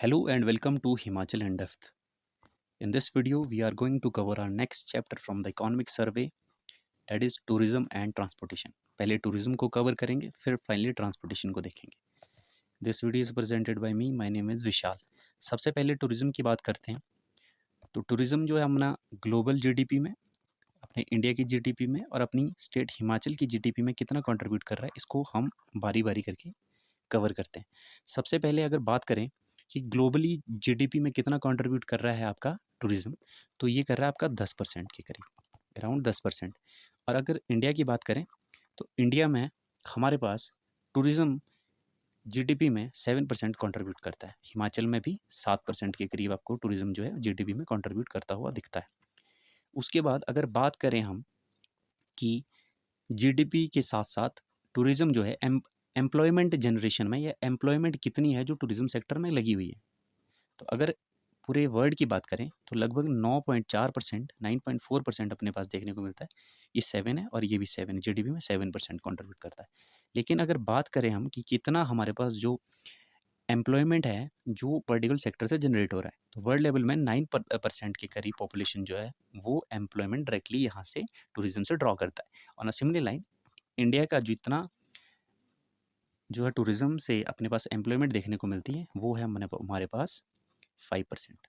Hello and welcome to Himachal in Depth. In this video, we are going to cover our next chapter from the economic survey, that is tourism and transportation. पहले tourism को cover करेंगे, फिर finally transportation को देखेंगे. This video is presented by me. My name is विशाल. सबसे पहले tourism की बात करते हैं. तो tourism जो है अपना global GDP में, अपने इंडिया की GDP में और अपनी स्टेट हिमाचल की GDP में कितना कंट्रीब्यूट कर रहा है, इसको हम बारी बारी करके कवर करते हैं. सबसे पहले अगर बात करें कि ग्लोबली जीडीपी में कितना कंट्रीब्यूट कर रहा है आपका टूरिज्म, तो ये कर रहा है आपका 10% के करीब, अराउंड 10%. और अगर इंडिया की बात करें तो इंडिया में हमारे पास टूरिज्म जीडीपी में 7% कंट्रीब्यूट करता है. हिमाचल में भी 7% के करीब आपको टूरिज्म जो है जीडीपी में कंट्रीब्यूट करता हुआ दिखता है. उसके बाद अगर बात करें हम कि जीडीपी के साथ साथ टूरिज्म जो है एम्प्लॉयमेंट जनरेशन में या एम्प्लॉयमेंट कितनी है जो टूरिज्म सेक्टर में लगी हुई है, तो अगर पूरे वर्ल्ड की बात करें तो लगभग 9.4%, 9.4% अपने पास देखने को मिलता है. ये 7 है और ये भी 7 है, जीडीपी में 7% कंट्रीब्यूट करता है. लेकिन अगर बात करें हम कि कितना हमारे पास जो एम्प्लॉयमेंट है जो पर्टिकुलर सेक्टर से जनरेट हो रहा है, तो वर्ल्ड लेवल में 9% के करीब पॉपुलेशन जो है वो एम्प्लॉयमेंट डायरेक्टली यहाँ से टूरिज्म से ड्रॉ करता है. On a similar line India का जितना जो है टूरिज्म से अपने पास एम्प्लॉयमेंट देखने को मिलती है वो है हमारे पास 5%.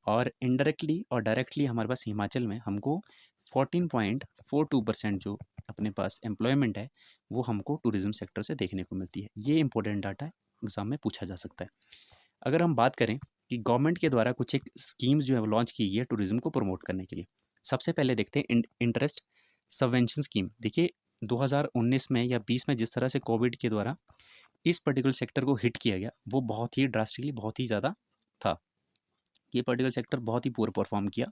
और इनडायरेक्टली और डायरेक्टली हमारे पास हिमाचल में हमको 14.42% जो अपने पास एम्प्लॉयमेंट है वो हमको टूरिज्म सेक्टर से देखने को मिलती है. ये इंपॉर्टेंट डाटा है, एग्जाम में पूछा जा सकता है. अगर हम बात करें कि गवर्नमेंट के द्वारा कुछ एक स्कीम्स जो है लॉन्च की गई है टूरिज्म को प्रमोट करने के लिए. सबसे पहले देखते हैं इंटरेस्ट सबवेंशन स्कीम. देखिए 2019 में या 20 में जिस तरह से कोविड के द्वारा इस पर्टिकुलर सेक्टर को हिट किया गया वो बहुत ही ड्रास्टिकली बहुत ही ज़्यादा था. ये पर्टिकुलर सेक्टर बहुत ही पुअर परफॉर्म किया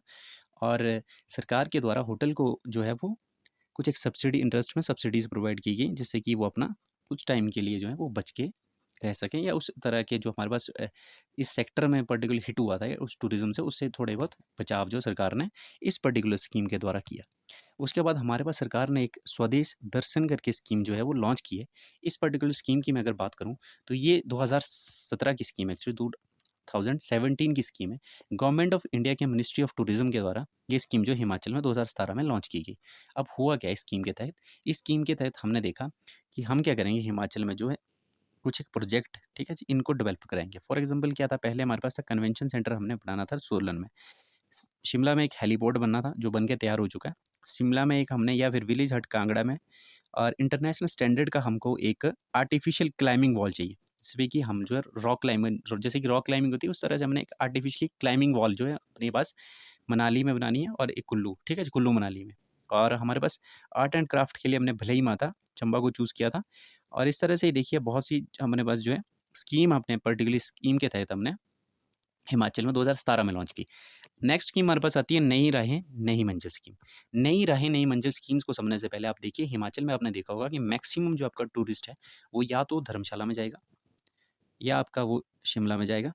और सरकार के द्वारा होटल को जो है वो कुछ एक सब्सिडी इंटरेस्ट में सब्सिडीज़ प्रोवाइड की गई जिससे कि वो अपना कुछ टाइम के लिए जो है वो बच के रह सकें या उस तरह के जो हमारे पास इस सेक्टर में पर्टिकुलर हिट हुआ था उस टूरिज्म से उससे थोड़े बहुत बचाव जो सरकार ने इस पर्टिकुलर स्कीम के द्वारा किया. उसके बाद हमारे पास सरकार ने एक स्वदेश दर्शन करके स्कीम जो है वो लॉन्च की है. इस पर्टिकुलर स्कीम की मैं अगर बात करूं तो ये 2017 की स्कीम है, एक्चुअली 2017 की स्कीम है. गवर्नमेंट ऑफ इंडिया के मिनिस्ट्री ऑफ टूरिज्म के द्वारा ये स्कीम जो हिमाचल में 2017 में लॉन्च की गई. अब हुआ क्या इस स्कीम के तहत, इस स्कीम के तहत हमने देखा कि हम क्या करेंगे हिमाचल में जो है कुछ एक प्रोजेक्ट, ठीक है जी, इनको डेवलप कराएंगे. फॉर एग्जांपल क्या था, पहले हमारे पास था कन्वेंशन सेंटर हमने बनाना था सोलन में. शिमला में एक हेलीपोर्ट बनना था जो बन के तैयार हो चुका है. शिमला में एक हमने या फिर विलेज हट कांगड़ा में और इंटरनेशनल स्टैंडर्ड का हमको एक आर्टिफिशियल क्लाइंबिंग वॉल चाहिए जिसमें कि हम जो है रॉक क्लाइंबिंग, जैसे कि रॉक क्लाइंबिंग होती है उस तरह से हमने एक आर्टिफिशियली क्लाइंबिंग वॉल जो है अपने पास मनाली में बनानी है और एक कुल्लू, ठीक है, कुल्लू मनाली में. और हमारे पास आर्ट एंड क्राफ्ट के लिए हमने भलई माता चंबा को चूज़ किया था. और इस तरह से ही देखिए बहुत सी हमारे पास जो है स्कीम अपने पर्टिकुलर स्कीम के तहत हमने हिमाचल में 2017 में लॉन्च की. नेक्स्ट स्कीम हमारे पास आती है नई राहें नई मंजिल स्कीम. नई राहें नई मंजिल स्कीम्स को समझने से पहले आप देखिए हिमाचल में आपने देखा होगा कि मैक्सिमम जो आपका टूरिस्ट है वो या तो धर्मशाला में जाएगा या आपका वो शिमला में जाएगा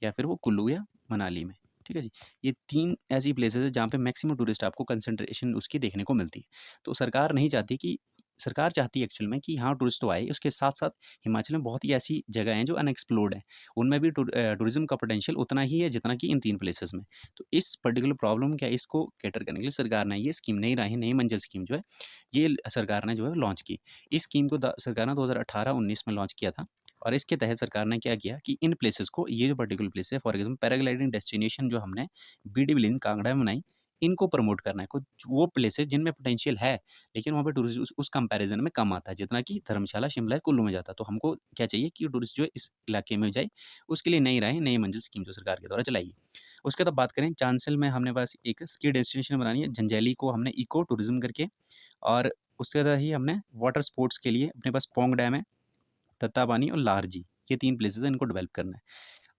या फिर वो कुल्लू या मनाली में, ठीक है जी. ये 3 ऐसी प्लेसेस है जहाँ पे मैक्सिमम टूरिस्ट आपको कंसंट्रेशन उसकी देखने को मिलती है. तो सरकार चाहती है एक्चुअल में कि हाँ टूरिस्ट तो आए, उसके साथ साथ हिमाचल में बहुत ही ऐसी जगह हैं जो अनएक्सप्लोर्ड हैं, उनमें भी टूरिज्म का पोटेंशियल उतना ही है जितना कि इन 3 प्लेसेस में. तो इस पर्टिकुलर प्रॉब्लम क्या इसको कैटर करने के लिए सरकार ने ये स्कीम नई राहें नई मंजिल स्कीम जो है ये सरकार ने जो है लॉन्च की. इस स्कीम को सरकार ने 2018-19 में लॉन्च किया था. और इसके तहत सरकार ने क्या किया कि इन प्लेसेस को, ये जो पर्टिकुलर प्लेस है, फॉर एग्जाम्पल पैराग्लाइडिंग डेस्टिनेशन जो हमने बीडी बिलिंग कांगड़ा में बनाई, इनको प्रमोट करना है. कुछ वो प्लेसेस जिनमें पोटेंशियल है लेकिन वहाँ पे टूरिस्ट उस कंपैरिजन में कम आता है जितना कि धर्मशाला शिमला कुल्लू में जाता है. तो हमको क्या चाहिए कि टूरिस्ट जो है इस इलाके में जाए, उसके लिए नई राहें नई मंजिल स्कीम जो सरकार के द्वारा चलाई है. उसके बाद बात करें चांसल में हमने पास एक स्की डेस्टिनेशन बनानी है, जंजैली को हमने इको टूरिज्म करके. और उसके बाद ही हमने वाटर स्पोर्ट्स के लिए अपने पास पोंग डैम है, तत्तापानी और लारजी, ये 3 प्लेसेस हैं, इनको डेवलप करना है.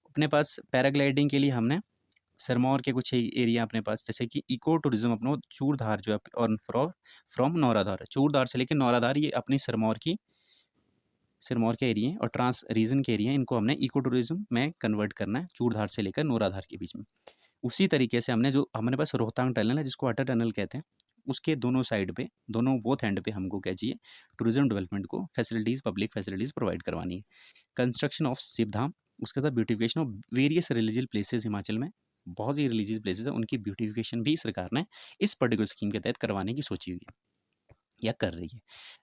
अपने पास पैराग्लाइडिंग के लिए हमने सिरमौर के कुछ एरिया अपने पास, जैसे कि इको टूरिज्म अपना चूड़धार जो है और फ्रॉम नौराधार, चूड़धार से लेकर नौराधार, ये अपनी सिरमौर के एरिया और ट्रांस रीजन के एरिया, इनको हमने इको टूरिज्म में कन्वर्ट करना है चूड़धार से लेकर नौराधार के बीच में. उसी तरीके से हमने जो हमारे पास रोहतांग टनल है जिसको अटल टनल कहते हैं, उसके दोनों साइड पे, दोनों बोथ एंड पे हमको क्या चाहिए, टूरिज्म डेवलपमेंट को फैसिलिटीज़, पब्लिक फैसिलिटीज़ प्रोवाइड करवानी है. कंस्ट्रक्शन ऑफ शिवधाम उसके बाद beautification of various religious places Himachal में बहुत सी रिलीजियस प्लेसेस हैं, उनकी ब्यूटिफिकेशन भी सरकार ने इस पर्टिकुलर स्कीम के तहत करवाने की सोची हुई है या कर रही है।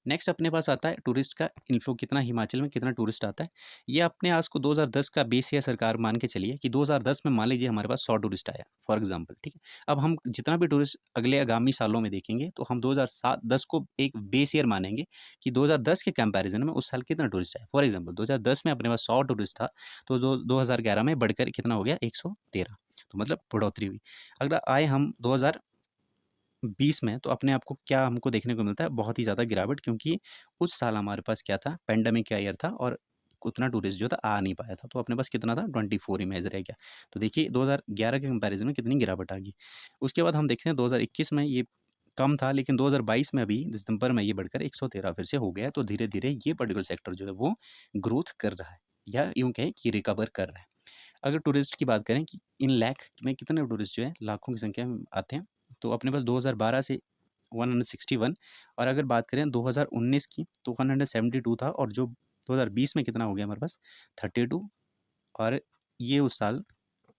नेक्स्ट अपने पास आता है टूरिस्ट का इन्फ्लो, कितना हिमाचल में कितना टूरिस्ट आता है। ये अपने आज को 2010 का बेस या सरकार मान के चलिए कि 2010 में मान लीजिए हमारे पास 100 टूरिस्ट आया फॉर एग्जांपल, ठीक है। अब हम जितना भी टूरिस्ट अगले आगामी सालों में देखेंगे तो हम 2007-10 को एक बेस ईयर मानेंगे कि 2010 के कंपैरिजन में उस साल कितना टूरिस्ट आया। फॉर एग्जाम्पल 2010 में अपने पास 100 टूरिस्ट था, तो 2011 में बढ़कर कितना हो गया 113, तो मतलब बढ़ोतरी हुई। अगर आए हम 2020 में, तो अपने आप को क्या हमको देखने को मिलता है, बहुत ही ज़्यादा गिरावट, क्योंकि उस साल हमारे पास क्या था, पेंडेमिक का ईयर था और उतना टूरिस्ट जो था आ नहीं पाया था, तो अपने पास कितना था 24 इमेज रह गया। तो देखिए 2011 के कंपैरिजन में कितनी गिरावट आ गई। उसके बाद हम देखते हैं 2021 में ये कम था, लेकिन 2022 में अभी दिसंबर में ये बढ़कर 113 फिर से हो गया है। तो धीरे धीरे ये पर्टिकुलर सेक्टर जो है वो ग्रोथ कर रहा है, या यूँ कहें कि रिकवर कर रहा है। अगर टूरिस्ट की बात करें कि इन लाख में कितने टूरिस्ट जो है लाखों की संख्या में आते हैं, तो अपने पास 2012 से 161, और अगर बात करें 2019 की तो 172 था, और जो 2020 में कितना हो गया हमारे पास 32। और ये उस साल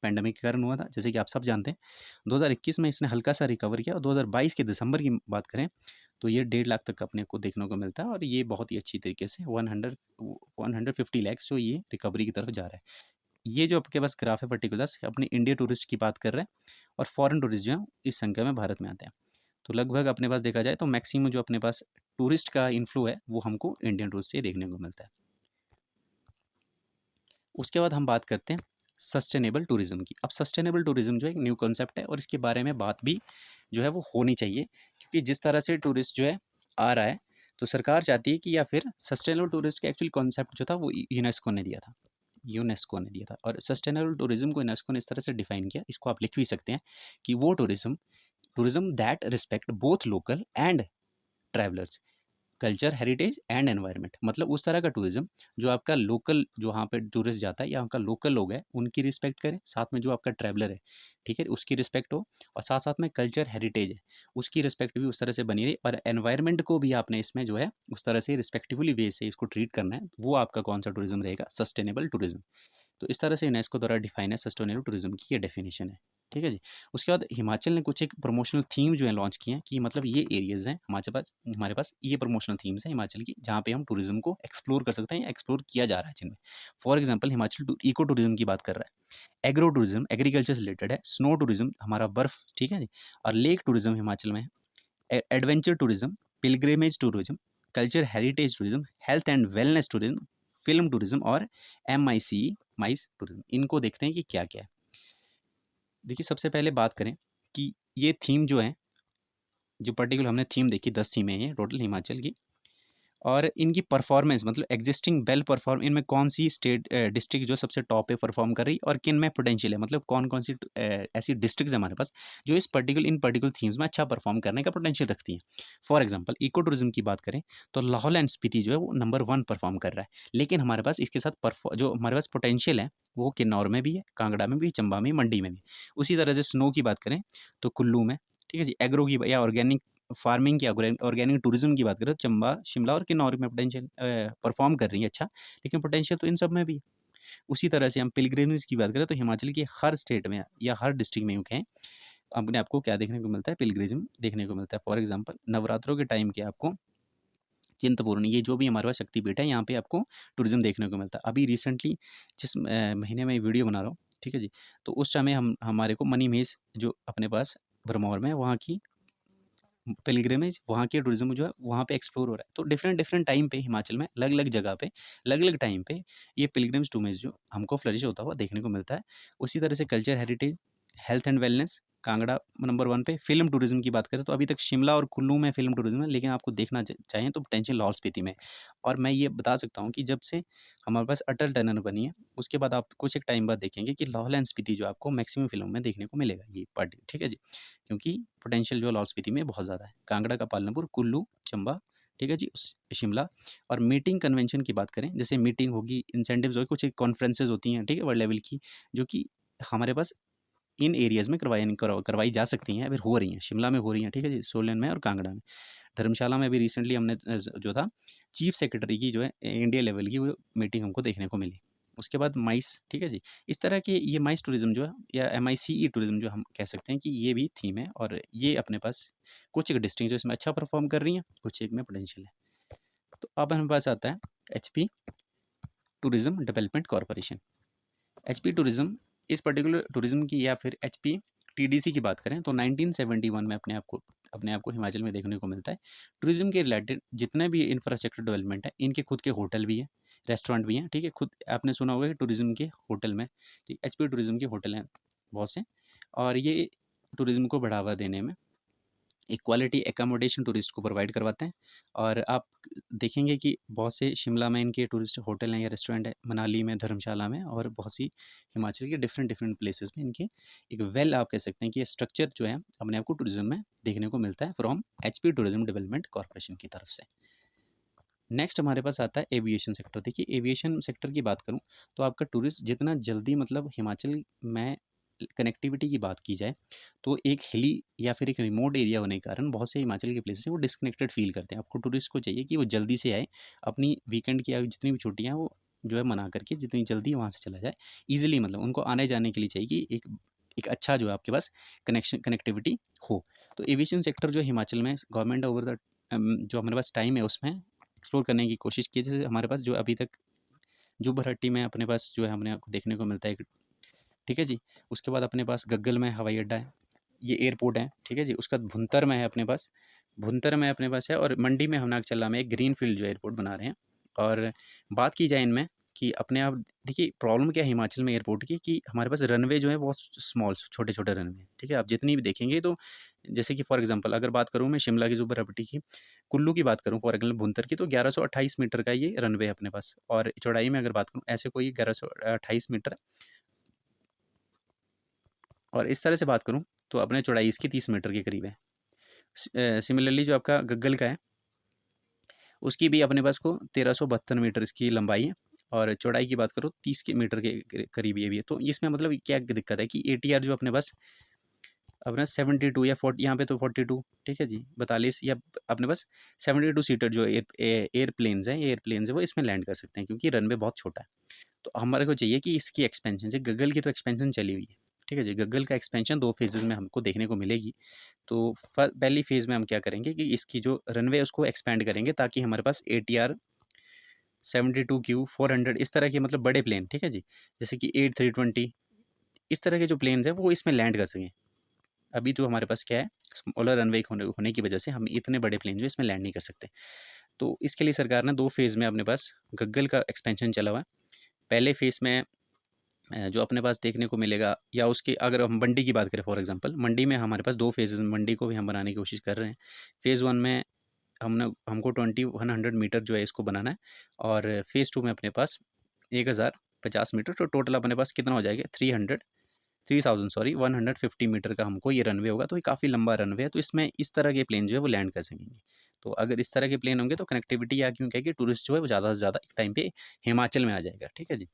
पैंडमिक के कारण हुआ था, जैसे कि आप सब जानते हैं। 2021 में इसने हल्का सा रिकवर किया, और 2022 के दिसंबर की बात करें तो ये 1.5 लाख तक अपने को देखने को मिलता है, और ये बहुत ही अच्छी तरीके से 150 लैक्स जो ये रिकवरी की तरफ जा रहा है। ये जो आपके पास ग्राफ है पर्टिकुलर्स अपने इंडिया टूरिस्ट की बात कर रहे हैं, और फॉरेन टूरिस्ट जो है इस संख्या में भारत में आते हैं। तो लगभग अपने पास देखा जाए तो मैक्सिमम जो अपने पास टूरिस्ट का इन्फ्लो है वो हमको इंडियन टूरिस्ट से देखने को मिलता है। उसके बाद हम बात करते हैं सस्टेनेबल टूरिज्म की। अब सस्टेनेबल टूरिज्म जो है एक न्यू कॉन्सेप्ट है, और इसके बारे में बात भी जो है वो होनी चाहिए, क्योंकि जिस तरह से टूरिस्ट जो है आ रहा है, तो सरकार चाहती है कि, या फिर सस्टेनेबल टूरिस्ट का एक्चुअल कॉन्सेप्ट जो था वो यूनेस्को ने दिया था, और सस्टेनेबल टूरिज्म को यूनेस्को ने इस तरह से डिफाइन किया, इसको आप लिख भी सकते हैं कि वो tourism tourism that respect both local and travellers culture heritage and environment. मतलब उस तरह का टूरिज्म जो आपका लोकल, जो वहाँ पे टूरिस्ट जाता है या वहाँ का लोकल लोग है उनकी रिस्पेक्ट करे, साथ में जो आपका ट्रैवलर है, ठीक है, उसकी रिस्पेक्ट हो, और साथ साथ में कल्चर हेरिटेज है उसकी रिस्पेक्ट भी उस तरह से बनी रही, और एनवायरनमेंट को भी आपने इसमें जो है उस तरह से रिस्पेक्टिवली वे से इसको ट्रीट करना है। वो आपका कौन सा टूरिज्म रहेगा, सस्टेनेबल टूरिज्म। तो इस तरह से यूनेस्को द्वारा डिफाइन है सस्टेनेबल टूरिज्म की ये डेफिनेशन है, ठीक है जी। उसके बाद हिमाचल ने कुछ एक प्रमोशनल थीम जो है लॉन्च किए हैं, कि मतलब ये एरियाज़ हैं हमारे पास ये प्रमोशनल थीम्स हैं हिमाचल की, जहाँ पे हम टूरिज्म को एक्सप्लोर कर सकते हैं या एक्सप्लोर किया जा रहा है जिनमें। For example Himachal eco tourism की बात कर रहा है, एग्रो टूरिज्म एग्रीकल्चर से रिलेटेड है, स्नो टूरिज्म हमारा बर्फ, ठीक है जी, और लेक टूरिज्म हिमाचल में है, adventure tourism, pilgrimage tourism, culture heritage tourism, health and wellness tourism, film tourism, और MIC माइस टूरिज्म। इनको देखते हैं कि क्या क्या है। देखिए सबसे पहले बात करें कि ये थीम जो है, जो पर्टिकुलर हमने थीम देखी 10 थीमें हैं टोटल हिमाचल की, और इनकी परफॉर्मेंस मतलब एग्जिस्टिंग वेल परफॉर्म, इनमें कौन सी स्टेट डिस्ट्रिक्ट जो सबसे टॉप पे परफॉर्म कर रही, और किन में पोटेंशियल है, मतलब कौन कौन सी ऐसी डिस्ट्रिक्ट है हमारे पास जो इन पर्टिकुलर थीम्स में अच्छा परफॉर्म करने का पोटेंशियल रखती हैं। फॉर एग्जांपल इको टूरिज्म की बात करें तो लाहौल एंड स्पीति जो है वो नंबर 1 परफॉर्म कर रहा है, लेकिन हमारे पास इसके साथ जो हमारे पास पोटेंशियल है वो किन्नौर में भी है, कांगड़ा में भी, चंबा में, मंडी में भी। उसी तरह से स्नो की बात करें तो कुल्लू में, ठीक है जी, एग्रो की या ऑर्गेनिक फार्मिंग की, ऑर्गेनिक टूरिज्म की बात करें तो चंबा, शिमला और किन्नौर में पोटेंशियल परफॉर्म कर रही है अच्छा, लेकिन पोटेंशियल तो इन सब में भी है। उसी तरह से हम पिलग्रिमेज की बात करें तो हिमाचल की हर स्टेट में या हर डिस्ट्रिक्ट में यूँ कहें अपने आपको क्या देखने को मिलता है, पिलग्रिज्म देखने को मिलता है। फॉर एग्जांपल नवरात्रों के टाइम के आपको चिंतपूर्णी, ये जो भी हमारे पास शक्तिपीठ है, यहाँ पे आपको टूरिज्म देखने को मिलता है। अभी रिसेंटली जिस महीने में वीडियो बना रहा हूँ, ठीक है जी, तो उस समय हमारे को मनी महेश जो अपने पास भरमौर में, वहाँ की पिलग्रिमेज, वहाँ के टूरिज्म जो है वहाँ पे एक्सप्लोर हो रहा है। तो डिफरेंट डिफरेंट टाइम पे हिमाचल में अलग अलग जगह पे अलग अलग टाइम पे ये पिलग्रिम्स टूरिज्म जो हमको फ्लरिश होता हुआ देखने को मिलता है। उसी तरह से culture heritage, health and wellness, Kangra number 1 पे। फिल्म टूरिज्म की बात करें तो अभी तक शिमला और कुल्लू में फिल्म टूरिज्म है, लेकिन आपको देखना चाहिए तो पोटेंशियल लाहौल स्पीति में। और मैं ये बता सकता हूँ कि जब से हमारे पास अटल टनल बनी है उसके बाद आप कुछ एक टाइम बाद देखेंगे कि लाहौल एंड स्पीति जो आपको मैक्सिमम फिल्म में देखने को मिलेगा ये पार्टी, ठीक है जी, क्योंकि पोटेंशियल जो लाहौल स्पीति में बहुत ज़्यादा है। कांगड़ा का पालनपुर, कुल्लू, चंबा, ठीक है जी, शिमला। और मीटिंग कन्वेंशन की बात करें, जैसे मीटिंग होगी, इंसेंटिव्स होगी, कुछ कॉन्फ्रेंसेज होती हैं, ठीक है, वर्ल्ड लेवल की, जो कि हमारे पास इन एरियाज़ में करवाई जा सकती हैं, अभी हो रही हैं। शिमला में हो रही हैं, ठीक है जी, सोलन में और कांगड़ा में। धर्मशाला में भी रिसेंटली हमने जो था चीफ सेक्रेटरी की जो है इंडिया लेवल की वो मीटिंग हमको देखने को मिली। उसके बाद माइस, ठीक है जी। इस तरह के ये माइस टूरिज़्म जो है या MICE टूरिज़्म जो हम कह सकते हैं कि ये भी थीम है, और ये अपने पास कुछ एक डिस्ट्रिक्ट जो इसमें अच्छा परफॉर्म कर रही हैं, कुछ एक में पोटेंशियल है। तो अब हमारे पास आता है HP tourism development corporation. HP tourism, इस पर्टिकुलर टूरिज़्म की या फिर HP TDC की बात करें तो 1971 में अपने आप को हिमाचल में देखने को मिलता है। टूरिज़्म के रिलेटेड जितने भी इंफ्रास्ट्रक्चर डेवलपमेंट है, इनके खुद के होटल भी हैं, रेस्टोरेंट भी हैं, ठीक है। खुद आपने सुना होगा कि टूरिज़्म के होटल में, ठीक, HP टूरिज़्म के होटल हैं बहुत से, और ये टूरिज़्म को बढ़ावा देने में एक क्वालिटी एकोमोडेशन टूरिस्ट को प्रोवाइड करवाते हैं। और आप देखेंगे कि बहुत से शिमला में इनके टूरिस्ट होटल हैं या रेस्टोरेंट है, मनाली में, धर्मशाला में, और बहुत सी हिमाचल के डिफरेंट डिफरेंट प्लेसेस में इनके एक वेल आप कह सकते हैं कि स्ट्रक्चर जो है अपने आप को टूरिज्म में देखने को मिलता है from HP tourism development corporation की तरफ से। नेक्स्ट हमारे पास आता है एविएशन सेक्टर। देखिए एविएशन सेक्टर की बात करूं तो आपका टूरिस्ट जितना जल्दी मतलब हिमाचल में कनेक्टिविटी की बात की जाए तो एक हिली या फिर एक रिमोट एरिया होने के कारण बहुत से हिमाचल के प्लेसेस वो डिस्कनेक्टेड फील करते हैं। आपको टूरिस्ट को चाहिए कि वो जल्दी से आए, अपनी वीकेंड की जितनी भी छुट्टियाँ हैं वो जो है मना करके जितनी जल्दी वहाँ से चला जाए ईजिली, मतलब उनको आने जाने के लिए चाहिए कि एक अच्छा जो है आपके पास कनेक्टिविटी हो। तो एविएशन सेक्टर जो हिमाचल में गवर्नमेंट ओवर द जो हमारे पास टाइम है उसमें एक्सप्लोर करने की कोशिश की। जैसे हमारे पास जो अभी तक जुब्बा भट्टी में अपने पास जो है हमने आपको देखने को मिलता है, ठीक है जी। उसके बाद अपने पास गग्गल में हवाई अड्डा है, ये एयरपोर्ट है, ठीक है जी। उसका भुंतर में है अपने पास, भुंतर में अपने पास है, और मंडी में हम नागचला में एक ग्रीन फील्ड जो एयरपोर्ट बना रहे हैं। और बात की जाए इनमें कि अपने आप देखिए प्रॉब्लम क्या है हिमाचल में एयरपोर्ट की, कि हमारे पास रनवे जो है बहुत स्मॉल छोटे छोटे रनवे हैं, ठीक है। आप जितनी भी देखेंगे तो जैसे कि फॉर एग्जांपल अगर बात करूँ मैं शिमला की जुब्बा भट्टी की, कुल्लू की बात करूँ फॉर एग्जाम्पल भुंतर की, तो 1128 मीटर का ये रनवे है अपने पास। और चौड़ाई में अगर बात करूँ ऐसे कोई 1128 मीटर है। और इस तरह से बात करूँ तो अपने चौड़ाई इसकी 30 मीटर के करीब है। सिमिलरली जो आपका गग्गल का है उसकी भी अपने पास को 1372 मीटर इसकी लंबाई है, और चौड़ाई की बात करो 30 के मीटर के करीब ये भी है। तो इसमें मतलब क्या दिक्कत है कि ATR जो अपने पास अपना 72 या 40, यहाँ पे तो 42, ठीक है जी, 42, या अपने पास 72 सीटर जो एयरप्लेन्स हैं, एयरप्लेन्स है वो इसमें लैंड कर सकते हैं क्योंकि रनवे बहुत छोटा है। तो हमारे को चाहिए कि इसकी एक्सपेंशन से, गग्गल की तो एक्सपेंशन चली हुई है, ठीक है जी। गग्गल का एक्सपेंशन 2 फेजेज़ में हमको देखने को मिलेगी। तो पहली फेज़ में हम क्या करेंगे कि इसकी जो रनवे है उसको एक्सपेंड करेंगे ताकि हमारे पास ATR 72Q 400 इस तरह के मतलब बड़े प्लेन, ठीक है जी, जैसे कि 8320 इस तरह के जो प्लेन्स हैं वो इसमें लैंड कर सकें। अभी तो हमारे पास क्या है, स्मॉलर रनवे होने की वजह से हम इतने बड़े प्लेन जो इसमें लैंड नहीं कर सकते। तो इसके लिए सरकार ने 2 फेज़ में अपने पास गग्गल का एक्सपेंशन चला हुआ है। पहले फेज़ में जो अपने पास देखने को मिलेगा, या उसके अगर हम मंडी की बात करें फॉर एग्जांपल, मंडी में हमारे पास 2 फेजेज़, मंडी को भी हम बनाने की कोशिश कर रहे हैं। फेज़ 1 में हमको 2100 मीटर जो है इसको बनाना है, और फेज़ 2 में अपने पास 1050 मीटर, तो टोटल अपने पास कितना हो जाएगा 150 मीटर का हमको ये रनवे होगा। तो ये काफ़ी लंबा रनवे है, तो इसमें इस तरह के प्लेन जो है वो लैंड कर सकेंगे। तो अगर इस तरह के प्लेन होंगे तो कनेक्टिविटी या क्यों कहें कि टूरिस्ट जो है वो ज़्यादा से ज़्यादा एक टाइम पे हिमाचल में आ जाएगा, ठीक है जी।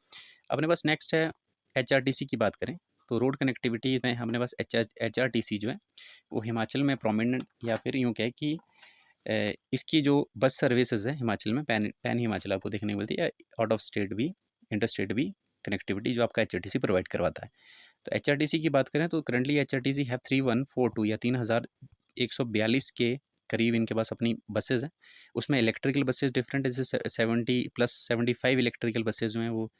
अपने पास नेक्स्ट है HRTC की बात करें तो रोड कनेक्टिविटी में अपने पास HRTC जो है वो हिमाचल में प्रोमिनेंट, या फिर यूँ कहें कि इसकी जो बस सर्विसेज है हिमाचल में पैन हिमाचल आपको देखने को मिलती है, आउट ऑफ स्टेट भी, इंटर स्टेट भी कनेक्टिविटी जो आपका HRTC प्रोवाइड करवाता है। तो HRTC की बात करें तो करंटली HRTC है 3142 या 3142 के करीब इनके पास अपनी बसेज़ हैं। उसमें इलेक्ट्रिकल बसेज़ डिफरेंट है, जैसे 70+75 इलेक्ट्रिकल बसेज़ जो हैं वो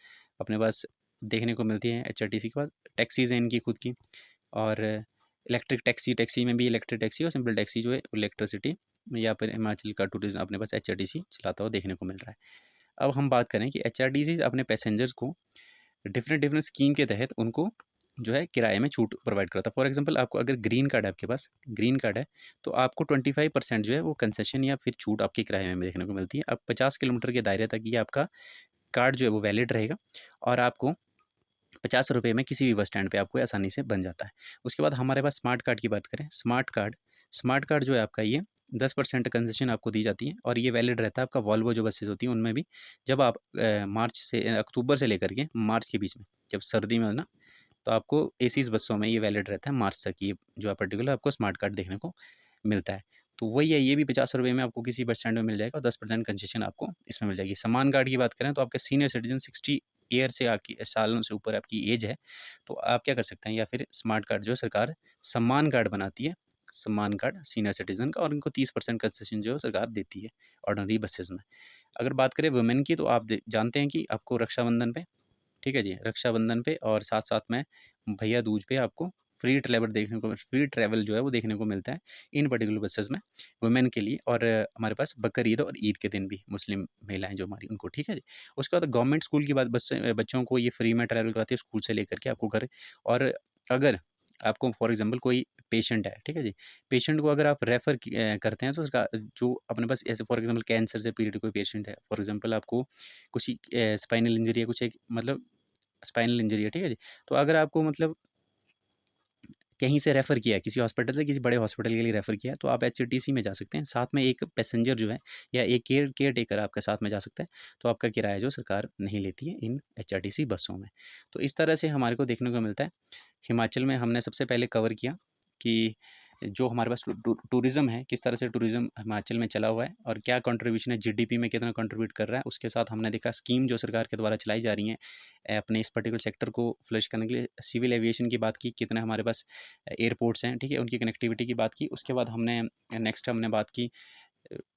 अपने पास देखने को मिलती हैं HRTC के पास। टैक्सीज़ हैं इनकी खुद की, और इलेक्ट्रिक टैक्सी में भी इलेक्ट्रिक टैक्सी और सिंपल टैक्सी जो है इलेक्ट्रिसिटी या फिर हिमाचल का टूरिज्म अपने पास HRTC चलाता हुआ देखने को मिल रहा है। अब हम बात करें कि HRTC अपने पैसेंजर्स को डिफरेंट डिफरेंट स्कीम के तहत उनको जो है किराए में छूट प्रोवाइड करता है। फॉर एग्जांपल आपको अगर ग्रीन कार्ड है, आपके पास ग्रीन कार्ड है, तो आपको 25% जो है वो कंसेशन या फिर छूट आपके किराए में देखने को मिलती है। अब 50 किलोमीटर के दायरे तक ये आपका कार्ड जो है वो वैलिड रहेगा, और आपको 50 रुपये में किसी भी बस स्टैंड पे आपको आसानी से बन जाता है। उसके बाद हमारे पास स्मार्ट कार्ड की बात करें, स्मार्ट कार्ड जो है आपका ये 10% कंसेशन आपको दी जाती है, और ये वैलिड रहता है आपका वॉल्वो जो बसेज़ होती हैं उनमें भी। जब आप अक्टूबर से लेकर के मार्च के बीच में, जब सर्दी में हो ना, तो आपको एसीज़ बसों में ये वैलिड रहता है मार्च तक, ये जो पर्टिकुलर आपको स्मार्ट कार्ड देखने को मिलता है। तो वही है, ये भी 50 रुपये में आपको किसी बस स्टैंड में मिल जाएगा, और 10% कंसेशन आपको इसमें मिल जाएगी। सम्मान कार्ड की बात करें तो आपके सीनियर सिटीजन ईयर से आपकी सालों से ऊपर आपकी एज है, तो आप क्या कर सकते हैं, या फिर स्मार्ट कार्ड जो सरकार सम्मान कार्ड बनाती है, सम्मान कार्ड सीनियर सिटीज़न का, और इनको 30% कंसेशन जो है सरकार देती है ऑर्डिनरी बसेज़ में। अगर बात करें वुमेन की, तो आप जानते हैं कि आपको रक्षाबंधन पे, ठीक है जी, रक्षाबंधन पे और साथ-साथ में भैया दूज पे आपको फ्री ट्रैवल जो है वो देखने को मिलता है इन पर्टिकुलर बसेस में वुमेन के लिए। और हमारे पास बकरीद और ईद के दिन भी मुस्लिम महिलाएं जो हमारी उनको, ठीक है जी। उसके बाद गवर्नमेंट स्कूल की बात, बच्चों को ये फ्री में ट्रैवल कराती है स्कूल से लेकर के आपको घर। और अगर आपको फॉर एग्जांपल कोई पेशेंट है, ठीक है जी, पेशेंट को अगर आप रेफ़र करते हैं तो उसका जो अपने पास, ऐसे फॉर एग्जांपल कैंसर से पीड़ित कोई पेशेंट है, फॉर एग्जांपल आपको कुछ स्पाइनल इंजरी है, कुछ एक मतलब स्पाइनल इंजरी है, ठीक है जी। तो अगर आपको मतलब कहीं से रेफ़र किया है, किसी हॉस्पिटल से किसी बड़े हॉस्पिटल के लिए रेफ़र किया है, तो आप एचटीसी में जा सकते हैं। साथ में एक पैसेंजर जो है या एक केयर टेकर आपके साथ में जा सकता है, तो आपका किराया जो सरकार नहीं लेती है इन एचआरटीसी बसों में। तो इस तरह से हमारे को देखने को मिलता है। हिमाचल में हमने सबसे पहले कवर किया कि जो हमारे पास टूरिज़्म है, किस तरह से टूरिज़्म हिमाचल में चला हुआ है और क्या कंट्रीब्यूशन है, जीडीपी में कितना कंट्रीब्यूट कर रहा है। उसके साथ हमने देखा स्कीम जो सरकार के द्वारा चलाई जा रही हैं अपने इस पर्टिकुलर सेक्टर को फ्लश करने के लिए। सिविल एविएशन की बात की, कितने हमारे पास एयरपोर्ट्स हैं, ठीक है, उनकी कनेक्टिविटी की बात की। उसके बाद हमने नेक्स्ट हमने बात की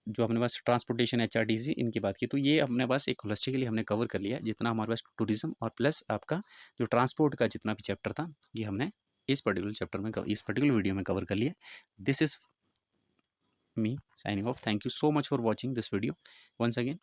जो अपने पास ट्रांसपोर्टेशन एचआरटीसी इनकी बात की। तो ये अपने पास एक होलिस्टिकली हमने कवर कर लिया जितना हमारे पास टूरिज़्म और प्लस आपका जो ट्रांसपोर्ट का जितना भी चैप्टर था, ये हमने इस पर्टिकुलर चैप्टर में इस पर्टिकुलर वीडियो में कवर कर लिया। This is me signing off. Thank you so much for watching this video once again.